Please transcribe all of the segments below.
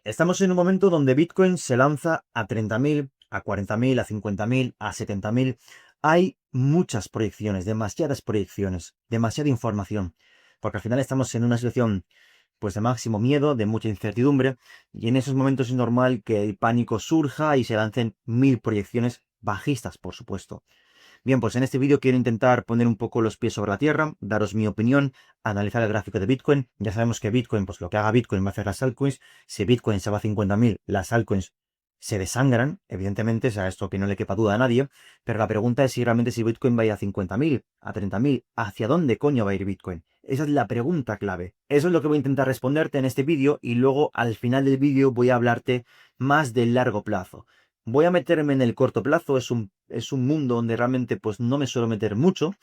Estamos en un momento donde Bitcoin se lanza a 30.000, a 40.000, a 50.000, a 70.000. Hay muchas proyecciones, demasiadas proyecciones, demasiada información, porque al final estamos en una situación pues de máximo miedo, de mucha incertidumbre, y en esos momentos es normal que el pánico surja y se lancen 1.000 proyecciones bajistas, por supuesto. Bien, pues en este vídeo quiero intentar poner un poco los pies sobre la tierra, daros mi opinión, analizar el gráfico de Bitcoin. Ya sabemos que Bitcoin, pues lo que haga Bitcoin va a hacer las altcoins. Si Bitcoin se va a 50.000, las altcoins se desangran, evidentemente, o sea, esto que no le quepa duda a nadie, pero la pregunta es si realmente si Bitcoin va a ir a 50.000, a 30.000, ¿hacia dónde coño va a ir Bitcoin? Esa es la pregunta clave. Eso es lo que voy a intentar responderte en este vídeo y luego al final del vídeo voy a hablarte más del largo plazo. Voy a meterme en el corto plazo, es un mundo donde realmente pues no me suelo meter mucho,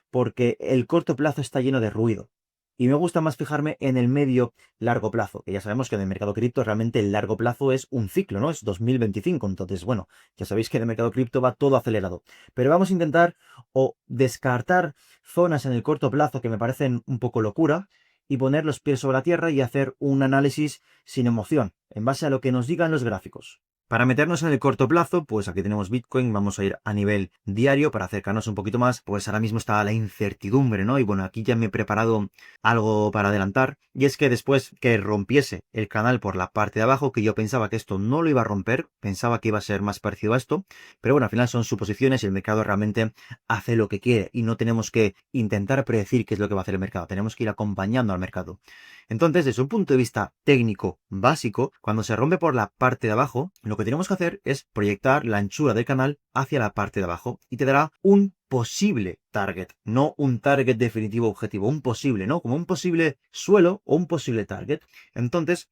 porque el corto plazo está lleno de ruido. Y me gusta más fijarme en el medio largo plazo, que ya sabemos que en el mercado cripto realmente el largo plazo es un ciclo, ¿no? Es 2025, entonces bueno, ya sabéis que en el mercado cripto va todo acelerado. Pero vamos a intentar o descartar zonas en el corto plazo que me parecen un poco locura y poner los pies sobre la tierra y hacer un análisis sin emoción, en base a lo que nos digan los gráficos. Para meternos en el corto plazo, pues aquí tenemos Bitcoin, vamos a ir a nivel diario para acercarnos un poquito más, pues ahora mismo está la incertidumbre, ¿no? Y bueno, aquí ya me he preparado algo para adelantar, y es que después que rompiese el canal por la parte de abajo, que yo pensaba que esto no lo iba a romper, pensaba que iba a ser más parecido a esto, pero bueno, al final son suposiciones y el mercado realmente hace lo que quiere y no tenemos que intentar predecir qué es lo que va a hacer el mercado, tenemos que ir acompañando al mercado. Entonces, desde un punto de vista técnico básico, cuando se rompe por la parte de abajo, lo que tenemos que hacer es proyectar la anchura del canal hacia la parte de abajo y te dará un posible target, no un target definitivo objetivo, un posible, ¿no? Como un posible suelo o un posible target. Entonces,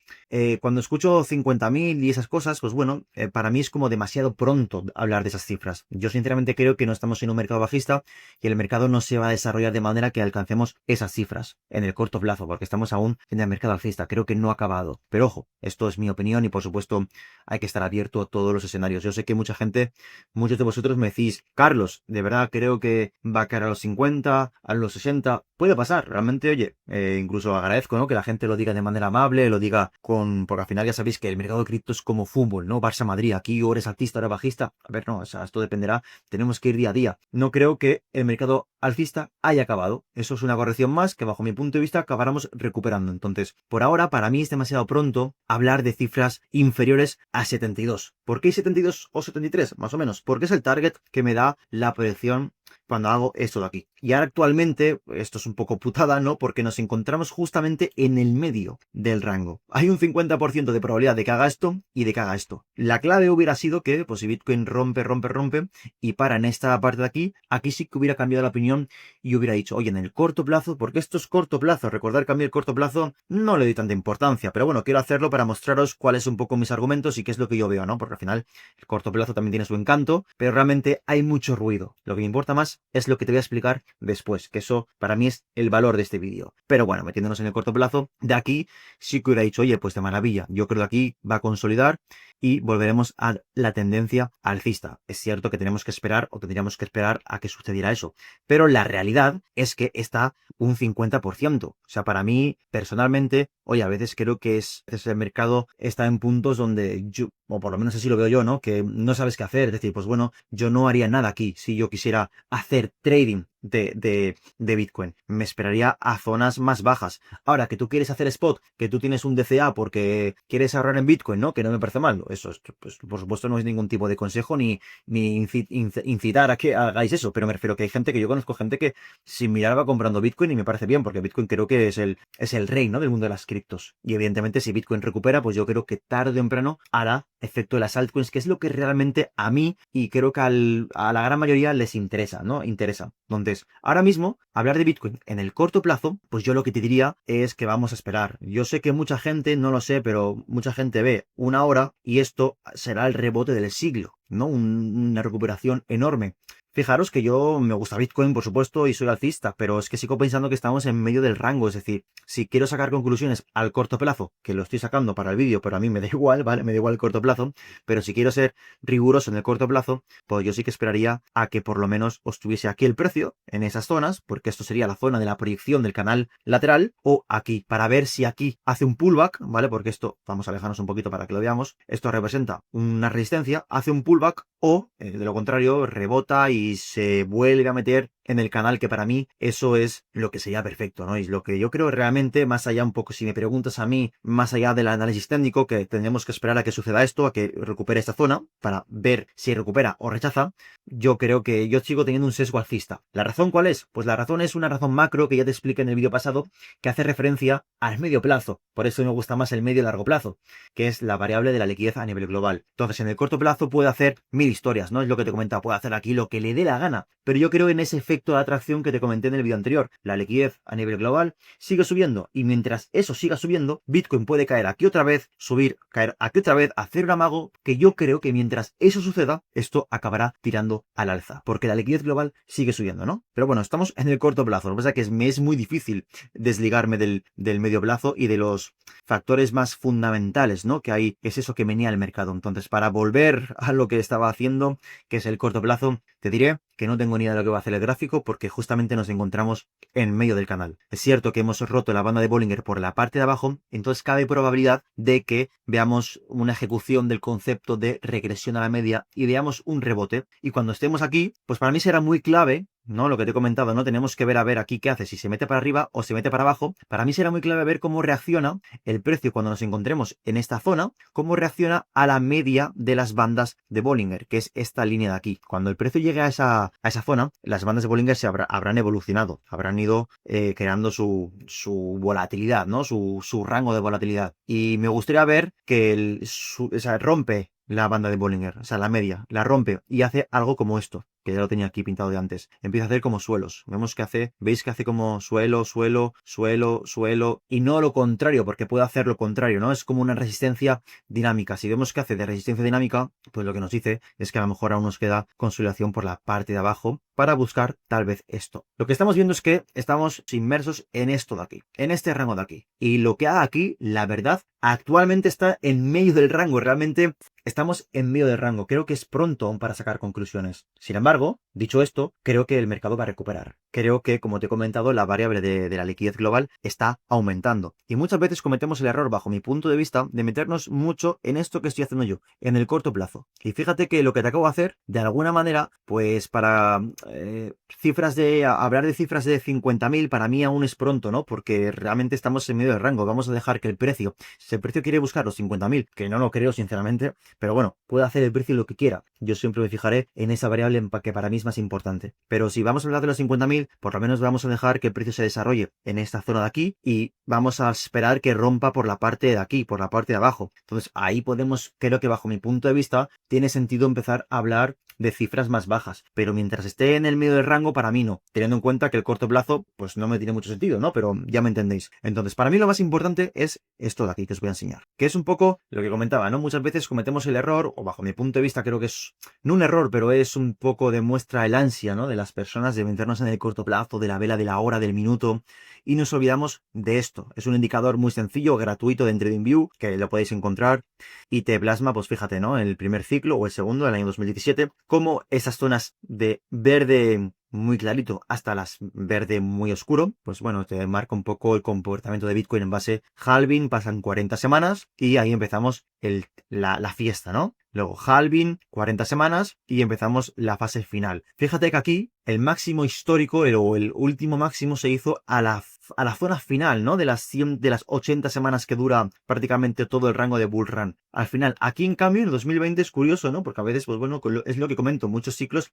cuando escucho 50.000 y esas cosas, pues bueno, para mí es como demasiado pronto hablar de esas cifras. Yo sinceramente creo que no estamos en un mercado bajista y el mercado no se va a desarrollar de manera que alcancemos esas cifras en el corto plazo, porque estamos aún en el mercado alcista. Creo que no ha acabado. Pero ojo, esto es mi opinión y por supuesto hay que estar abierto a todos los escenarios. Yo sé que mucha gente, muchos de vosotros me decís, Carlos, de verdad creo que va a caer a los 50, a los 60. Puede pasar, realmente, oye, incluso agradezco, ¿no? Que la gente lo diga de manera amable, lo diga con... Porque al final ya sabéis que el mercado de cripto es como fútbol, ¿no? Barça-Madrid, aquí o eres alcista o eres bajista. A ver, no, o sea, esto dependerá, tenemos que ir día a día. No creo que el mercado alcista haya acabado. Eso es una corrección más que bajo mi punto de vista acabáramos recuperando. Entonces, por ahora, para mí es demasiado pronto hablar de cifras inferiores a 72. ¿Por qué 72 o 73? Más o menos. Porque es el target que me da la proyección cuando hago esto de aquí. Y ahora actualmente, esto es un poco putada, ¿no? Porque nos encontramos justamente en el medio del rango. Hay un 50% de probabilidad de que haga esto y de que haga esto. La clave hubiera sido que, pues si Bitcoin rompe y para en esta parte de aquí sí que hubiera cambiado la opinión y hubiera dicho, oye, en el corto plazo, porque esto es corto plazo, recordar que a mí el corto plazo no le doy tanta importancia, pero bueno, quiero hacerlo para mostraros cuáles son un poco mis argumentos y qué es lo que yo veo, ¿no? Porque al final el corto plazo también tiene su encanto, pero realmente hay mucho ruido. Lo que me importa más es lo que te voy a explicar después, que eso para mí es el valor de este vídeo. Pero bueno, metiéndonos en el corto plazo, de aquí sí que hubiera dicho, oye, pues de maravilla, yo creo que aquí va a consolidar y volveremos a la tendencia alcista. Es cierto que tenemos que esperar o tendríamos que esperar a que sucediera eso, pero la realidad es que está un 50%. O sea, para mí, personalmente, oye, a veces creo que el mercado está en puntos donde yo, o por lo menos así lo veo yo, ¿no? Que no sabes qué hacer. Es decir, pues bueno, yo no haría nada aquí si yo quisiera hacer trading de Bitcoin. Me esperaría a zonas más bajas. Ahora, que tú quieres hacer spot, que tú tienes un DCA porque quieres ahorrar en Bitcoin, ¿no? Que no me parece mal. Eso, pues, por supuesto, no es ningún tipo de consejo ni incitar a que hagáis eso, pero me refiero que hay gente que yo conozco, gente que sin mirar va comprando Bitcoin y me parece bien, porque Bitcoin creo que es el rey, ¿no? Del mundo de las criptos. Y evidentemente si Bitcoin recupera, pues yo creo que tarde o temprano hará efecto de las altcoins, que es lo que realmente a mí y creo que a la gran mayoría les interesa, ¿no? Interesa. Entonces, ahora mismo, hablar de Bitcoin en el corto plazo, pues yo lo que te diría es que vamos a esperar. Yo sé que mucha gente, no lo sé, pero mucha gente ve una hora y esto será el rebote del siglo, ¿no? Una recuperación enorme. Fijaros que yo me gusta Bitcoin, por supuesto, y soy alcista, pero es que sigo pensando que estamos en medio del rango. Es decir, si quiero sacar conclusiones al corto plazo, que lo estoy sacando para el vídeo, pero a mí me da igual, ¿vale? Me da igual el corto plazo, pero si quiero ser riguroso en el corto plazo, pues yo sí que esperaría a que por lo menos os tuviese aquí el precio, en esas zonas, porque esto sería la zona de la proyección del canal lateral, o aquí, para ver si aquí hace un pullback, ¿vale? Porque esto, vamos a alejarnos un poquito para que lo veamos, esto representa una resistencia, hace un pullback, o de lo contrario, rebota y se vuelve a meter en el canal, que para mí eso es lo que sería perfecto, ¿no? Y lo que yo creo realmente, más allá un poco, si me preguntas a mí, más allá del análisis técnico, que tendremos que esperar a que suceda esto, a que recupere esta zona, para ver si recupera o rechaza, yo creo que yo sigo teniendo un sesgo alcista. ¿La razón cuál es? Pues la razón es una razón macro que ya te expliqué en el vídeo pasado, que hace referencia al medio plazo. Por eso me gusta más el medio y largo plazo, que es la variable de la liquidez a nivel global. Entonces, en el corto plazo puede hacer mil historias, ¿no? Es lo que te comentaba, puede hacer aquí lo que le dé la gana. Pero yo creo en ese efecto de atracción que te comenté en el vídeo anterior. La liquidez a nivel global sigue subiendo, y mientras eso siga subiendo, Bitcoin puede caer aquí otra vez, subir, caer aquí otra vez, hacer un amago, que yo creo que mientras eso suceda, esto acabará tirando al alza, porque la liquidez global sigue subiendo, ¿no? Pero bueno, estamos en el corto plazo. Lo que pasa es que me es muy difícil desligarme del medio plazo y de los factores más fundamentales, ¿no? Que hay, es eso que menea el mercado. Entonces, para volver a lo que estaba haciendo, que es el corto plazo, te diré que no tengo ni idea de lo que va a hacer el gráfico, porque justamente nos encontramos en medio del canal. Es cierto que hemos roto la banda de Bollinger por la parte de abajo, entonces cabe probabilidad de que veamos una ejecución del concepto de regresión a la media y veamos un rebote. Y cuando estemos aquí, pues para mí será muy clave, ¿no? Lo que te he comentado, ¿no? Tenemos que ver a ver aquí qué hace, si se mete para arriba o se mete para abajo. Para mí será muy clave ver cómo reacciona el precio cuando nos encontremos en esta zona, cómo reacciona a la media de las bandas de Bollinger, que es esta línea de aquí. Cuando el precio llegue a esa zona, las bandas de Bollinger habrán evolucionado, habrán ido creando su volatilidad, ¿no? Su rango de volatilidad. Y me gustaría ver que o sea, rompe la banda de Bollinger, o sea, la media, la rompe y hace algo como esto, que ya lo tenía aquí pintado de antes. Empieza a hacer como suelos. Vemos que hace, veis que hace como suelo, suelo, suelo, suelo, y no lo contrario, porque puede hacer lo contrario, ¿no? Es como una resistencia dinámica. Si vemos que hace de resistencia dinámica, pues lo que nos dice es que a lo mejor aún nos queda consolidación por la parte de abajo para buscar tal vez esto. Lo que estamos viendo es que estamos inmersos en esto de aquí, en este rango de aquí. Y lo que haga aquí, la verdad, actualmente está en medio del rango. Realmente estamos en medio del rango. Creo que es pronto aún para sacar conclusiones. Sin embargo, dicho esto, creo que el mercado va a recuperar. Creo que, como te he comentado, la variable de la liquidez global está aumentando. Y muchas veces cometemos el error, bajo mi punto de vista, de meternos mucho en esto que estoy haciendo yo, en el corto plazo. Y fíjate que lo que te acabo de hacer, de alguna manera, pues para hablar de cifras de 50.000, para mí aún es pronto, ¿no? Porque realmente estamos en medio del rango. Vamos a dejar que el precio, si el precio quiere buscar los 50.000, que no lo creo sinceramente, pero bueno, puede hacer el precio lo que quiera. Yo siempre me fijaré en esa variable que para mí es más importante. Pero si vamos a hablar de los 50.000, por lo menos vamos a dejar que el precio se desarrolle en esta zona de aquí y vamos a esperar que rompa por la parte de aquí, por la parte de abajo. Entonces ahí podemos, creo que bajo mi punto de vista, tiene sentido empezar a hablar de cifras más bajas. Pero mientras esté en el medio del rango, para mí no. Teniendo en cuenta que el corto plazo, pues no me tiene mucho sentido, ¿no? Pero ya me entendéis. Entonces, para mí lo más importante es esto de aquí que os voy a enseñar. Que es un poco lo que comentaba, ¿no? Muchas veces cometemos el error, o bajo mi punto de vista creo que es, no un error, pero es un poco demuestra el ansia, ¿no? De las personas de meternos en el corto plazo, de la vela, de la hora, del minuto, y nos olvidamos de esto. Es un indicador muy sencillo, gratuito de TradingView, que lo podéis encontrar, y te plasma, pues fíjate, ¿no? El primer ciclo o el segundo, del año 2017, como esas zonas de verde muy clarito hasta las verde muy oscuro, pues bueno, te marca un poco el comportamiento de Bitcoin en base halving, pasan 40 semanas y ahí empezamos la fiesta, ¿no? Luego halving, 40 semanas y empezamos la fase final. Fíjate que aquí el máximo histórico o el último máximo se hizo a la zona final, ¿no? De las 80 semanas que dura prácticamente todo el rango de Bull Run. Al final, aquí en cambio en 2020 es curioso, ¿no? Porque a veces, pues bueno, es lo que comento, muchos ciclos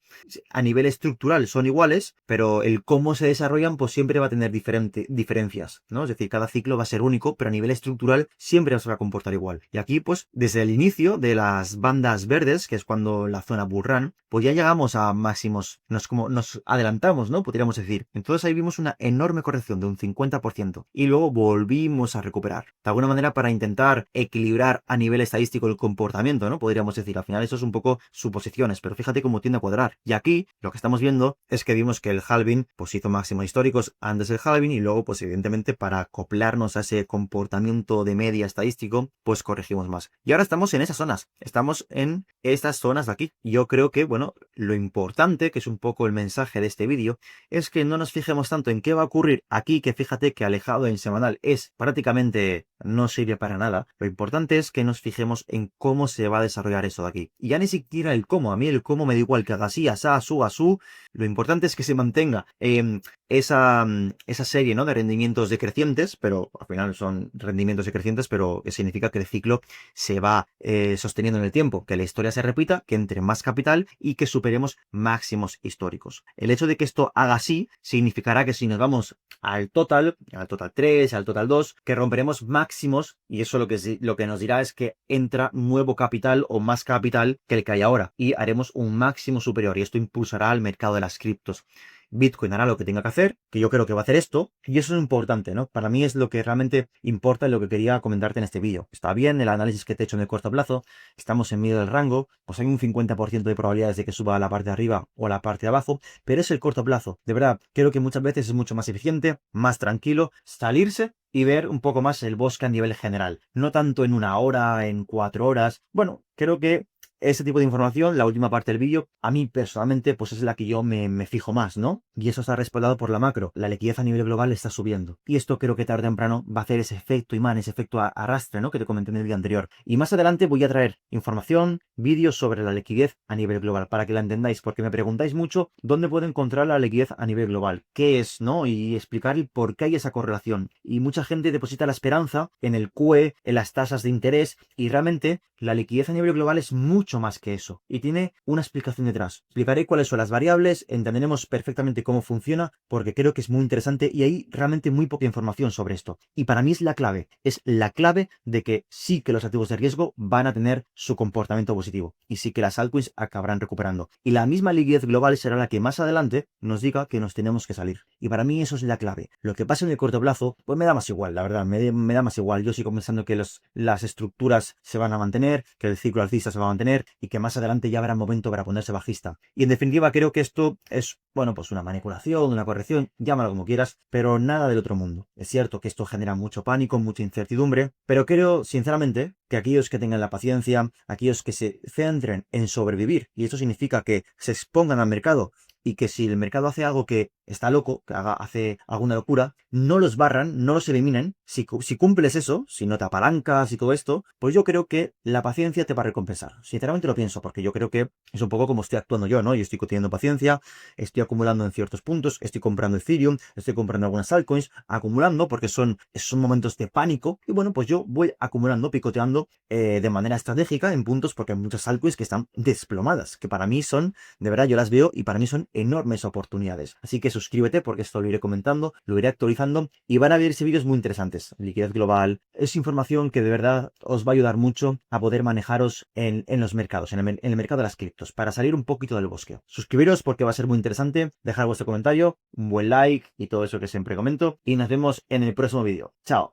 a nivel estructural son iguales, pero el cómo se desarrollan pues siempre va a tener diferencias, ¿no? Es decir, cada ciclo va a ser único, pero a nivel estructural siempre se va a comportar igual. Y aquí, pues, desde el inicio de las bandas verdes, que es cuando la zona Bull Run, pues ya llegamos a máximos, nos nos adelantamos, ¿no? Podríamos decir. Entonces ahí vimos una enorme corrección de un 50% y luego volvimos a recuperar. De alguna manera para intentar equilibrar a nivel estadístico el comportamiento, ¿no? Podríamos decir, al final eso es un poco suposiciones, pero fíjate cómo tiende a cuadrar. Y aquí lo que estamos viendo es que vimos que el halving pues hizo máximos históricos antes del halving y luego pues evidentemente para acoplarnos a ese comportamiento de media estadístico pues corregimos más. Y ahora estamos en esas zonas, estamos en estas zonas de aquí. Yo creo que, bueno, lo importante, que es un poco el mensaje de este vídeo, es que no nos fijemos tanto en qué va a ocurrir aquí, que fíjate que alejado en semanal es prácticamente no sirve para nada. Lo importante es que nos fijemos en cómo se va a desarrollar eso de aquí. Y ya ni siquiera el cómo, a mí el cómo me da igual que haga así, asá, asú. Lo importante es que se mantenga esa serie, ¿no?, de rendimientos decrecientes, pero al final son rendimientos decrecientes, pero significa que el ciclo se va sosteniendo en el tiempo, que la historia se repita, que entre más capital y que superemos máximos históricos. El hecho de que esto haga así significará que si nos vamos al total 3, al total 2, que romperemos máximos y eso lo que nos dirá es que entra nuevo capital o más capital que el que hay ahora y haremos un máximo superior y esto impulsará al mercado de las criptos. Bitcoin hará lo que tenga que hacer, que yo creo que va a hacer esto, y eso es importante, ¿no? Para mí es lo que realmente importa y lo que quería comentarte en este vídeo. Está bien el análisis que te he hecho en el corto plazo, estamos en medio del rango, pues hay un 50% de probabilidades de que suba a la parte de arriba o a la parte de abajo, pero es el corto plazo. De verdad, creo que muchas veces es mucho más eficiente, más tranquilo, salirse y ver un poco más el bosque a nivel general. No tanto en 1 hora, en 4 horas. Bueno, creo que ese tipo de información, la última parte del vídeo, a mí personalmente, pues es la que yo me fijo más, ¿no? Y eso está respaldado por la macro. La liquidez a nivel global está subiendo. Y esto creo que tarde o temprano va a hacer ese efecto imán, ese efecto arrastre, ¿no?, que te comenté en el vídeo anterior. Y más adelante voy a traer información, vídeos sobre la liquidez a nivel global, para que la entendáis, porque me preguntáis mucho dónde puedo encontrar la liquidez a nivel global, qué es, ¿no? Y explicar el por qué hay esa correlación. Y mucha gente deposita la esperanza en el QE, en las tasas de interés, y realmente la liquidez a nivel global es mucho más que eso y tiene una explicación detrás. Explicaré cuáles son las variables, entenderemos perfectamente cómo funciona porque creo que es muy interesante y hay realmente muy poca información sobre esto. Y para mí es la clave de que sí que los activos de riesgo van a tener su comportamiento positivo y sí que las altcoins acabarán recuperando. Y la misma liquidez global será la que más adelante nos diga que nos tenemos que salir. Y para mí eso es la clave. Lo que pasa en el corto plazo, pues me da más igual, la verdad, me da más igual. Yo sigo pensando que las estructuras se van a mantener, que el ciclo alcista se va a mantener y que más adelante ya habrá momento para ponerse bajista. Y en definitiva creo que esto es, bueno, pues una manipulación, una corrección, llámalo como quieras, pero nada del otro mundo. Es cierto que esto genera mucho pánico, mucha incertidumbre, pero creo sinceramente que aquellos que tengan la paciencia, aquellos que se centren en sobrevivir, y esto significa que se expongan al mercado y que si el mercado hace algo que está loco, que hace alguna locura, no los barran, no los eliminen. Si cumples eso, si no te apalancas y todo esto, pues yo creo que la paciencia te va a recompensar. Sinceramente lo pienso, porque yo creo que es un poco como estoy actuando yo, ¿no? Yo estoy teniendo paciencia, estoy acumulando en ciertos puntos, estoy comprando Ethereum, estoy comprando algunas altcoins, acumulando porque son momentos de pánico. Y bueno, pues yo voy acumulando, picoteando de manera estratégica en puntos porque hay muchas altcoins que están desplomadas, que para mí son, de verdad, yo las veo y para mí son enormes oportunidades. Así que suscríbete porque esto lo iré comentando, lo iré actualizando y van a verse vídeos muy interesantes. Liquidez global es información que de verdad os va a ayudar mucho a poder manejaros en los mercados, en el mercado de las criptos, para salir un poquito del bosque. Suscribiros porque va a ser muy interesante, dejar vuestro comentario, un buen like y todo eso que siempre comento y nos vemos en el próximo vídeo. Chao.